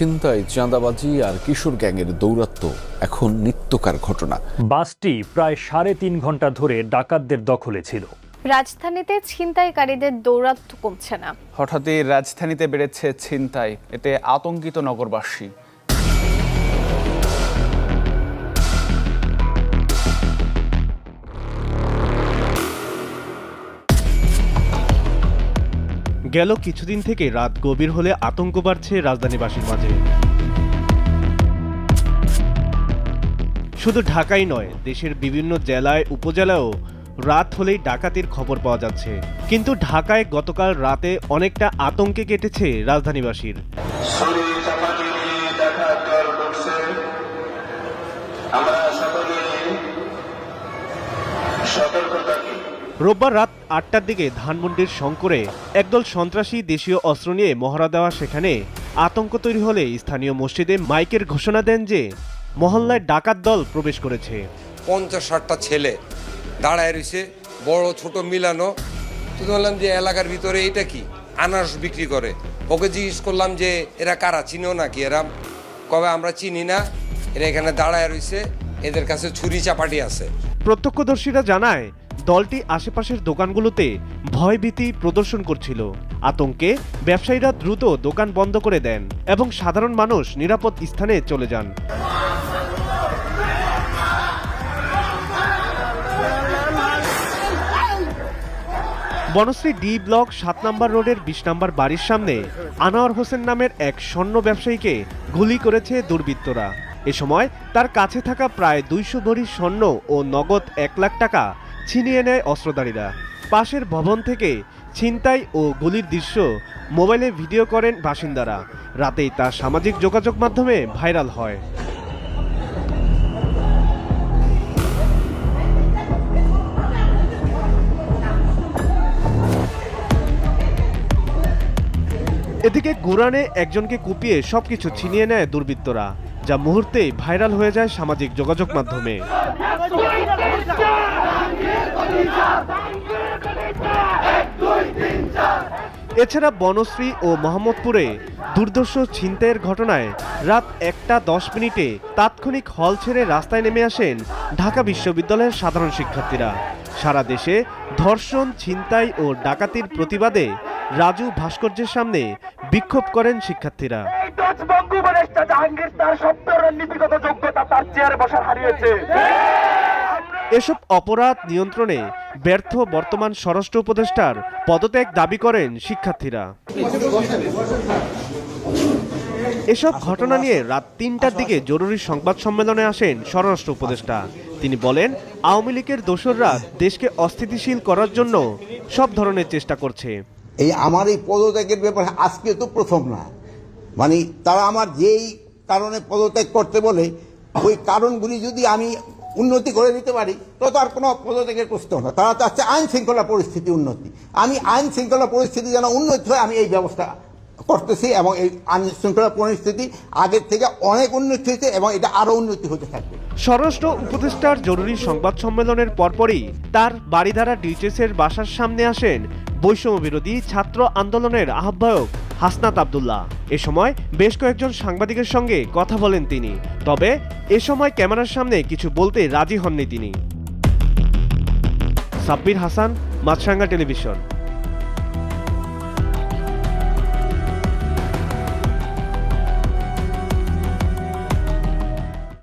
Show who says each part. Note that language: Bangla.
Speaker 1: ছিনতাই, চাঁদাবাজি আর কিশোর গ্যাংয়ের দৌরাত্ম্য এখন নিত্যকার ঘটনা।
Speaker 2: বাসটি প্রায় 3.5 ঘন্টা ধরে ডাকাতদের দখলে ছিল।
Speaker 3: রাজধানীতে ছিনতাইকারীদের দৌরাত্ম্য কমছে না।
Speaker 4: হঠাৎই রাজধানীতে বেড়েছে ছিনতাই, এতে আতঙ্কিত নগরবাসী।
Speaker 5: গেল কিছুদিন থেকে রাত গভীর হলে আতঙ্ক বাড়ছে রাজধানীবাসীর মাঝে। শুধু ঢাকাই নয়, দেশের বিভিন্ন জেলায় উপজেলায়ও রাত হলেই ডাকাতির খবর পাওয়া যাচ্ছে। কিন্তু ঢাকায় গতকাল রাতে অনেকটা আতঙ্কে কেটেছে রাজধানীবাসীর। রোববার রাত 8টার দিকে ধানমন্ডির শঙ্করে একদল সন্ত্রাসী দেশীয় অস্ত্র নিয়ে মহড়া দেওয়া সেখানে আতঙ্ক তৈরি হলে স্থানীয় মসজিদে মাইকের ঘোষণা দেন যে মহল্লায় ডাকাত দল প্রবেশ করেছে।
Speaker 6: 50-60টা ছেলে দাঁড়ায় রয়েছে, বড় ছোট মিলানো। তো বললাম যে এলাকার ভিতরে এটা কি, আনারস বিক্রি করে। ওকে জিজ্ঞেস করলাম যে এরা কারা, চিনো নাকি? এরা কবে আমরা চিনি না, এরা এখানে দাঁড়ায় রয়েছে, এদের কাছে ছুরি চাপাটি আছে।
Speaker 5: প্রত্যক্ষদর্শীরা জানায় দলটি আশেপাশের দোকানগুলোতে ভয়ভীতি প্রদর্শন করছিল। আতঙ্কে ব্যবসায়ীরা দ্রুত দোকান বন্ধ করে দেন এবং সাধারণ মানুষ নিরাপদ স্থানে চলে যান। বনশ্রী ডি ব্লক 7 নম্বর রোডের 20 নম্বর বাড়ির সামনে আনোয়ার হোসেন নামের এক স্বর্ণ ব্যবসায়ীকে গুলি করেছে দুর্বৃত্তরা। এ সময় তার কাছে থাকা প্রায় 200 ভরি স্বর্ণ ও নগদ 1 লাখ টাকা ছিনিয়ে নেয় অস্ত্রধারীরা। পাশের ভবন থেকে ছিনতাই ও গুলির দৃশ্য মোবাইলে ভিডিও করেন বাসিন্দারা। রাতেই তা সামাজিক যোগাযোগ মাধ্যমে ভাইরাল হয়। এদিকে গুরানে একজনকে কুপিয়ে সবকিছু ছিনিয়ে নেয় দুর্বৃত্তরা, যা মুহূর্তেই ভাইরাল হয়ে যায় সামাজিক যোগাযোগ মাধ্যমে। এছাড়া বনশ্রী ও মোহাম্মদপুরে দুর্ধর্ষ ছিনতাইয়ের ঘটনায় রাত 1টা 10 মিনিটে তাৎক্ষণিক হল ছেড়ে রাস্তায় নেমে আসেন ঢাকা বিশ্ববিদ্যালয়ের সাধারণ শিক্ষার্থীরা। সারা দেশে ধর্ষণ, ছিনতাই ও ডাকাতির প্রতিবাদে রাজু ভাস্কর্যের সামনে বিক্ষোভ করেন শিক্ষার্থীরা। এসব অপরাধ নিয়ন্ত্রণে ব্যর্থ বর্তমান স্বরাষ্ট্র উপদেষ্টার পদত্যাগ দাবি করেন শিক্ষার্থীরা। এসব ঘটনা নিয়ে রাত 3টার দিকে জরুরি সংবাদ সম্মেলনে আসেন স্বরাষ্ট্র উপদেষ্টা। তিনি বলেন, আওয়ামী লীগের দোসররা দেশকে অস্থিতিশীল করার জন্য সব ধরনের চেষ্টা করছে।
Speaker 7: আমার এই পদত্যাগের ব্যাপারে আজকে তো প্রথম না, মানে তারা আমার যেই কারণে পদত্যাগ করতে বলে ওই কারণগুলি যদি আমি উন্নতি করে দিতে পারি তো আর কোনো পদত্যাগের প্রশ্ন না। তারা চাচ্ছে আইন শৃঙ্খলা পরিস্থিতি উন্নতি। আমি আইন শৃঙ্খলা পরিস্থিতি যেন উন্নতি হয় আমি এই ব্যবস্থা করতেছি, এবং এই আইন শৃঙ্খলা পরিস্থিতি আগের থেকে অনেক উন্নতি হয়েছে এবং এটা আরো উন্নতি হতে থাকবে।
Speaker 5: স্বরাষ্ট্র উপদেষ্টার জরুরি সংবাদ সম্মেলনের পরপরই তার বাড়িধারা ডিউচেসের বাসার সামনে আসেন বৈষম্য বিরোধী ছাত্র আন্দোলনের আহ্বায়ক হাসনাত আব্দুল্লাহ। এ সময় বেশ কয়েকজন সাংবাদিকের সঙ্গে কথা বলেন তিনি, তবে এ সময় ক্যামেরার সামনে কিছু বলতে রাজি হননি তিনি। সাব্বির হাসান, মাছরাঙ্গা টেলিভিশন।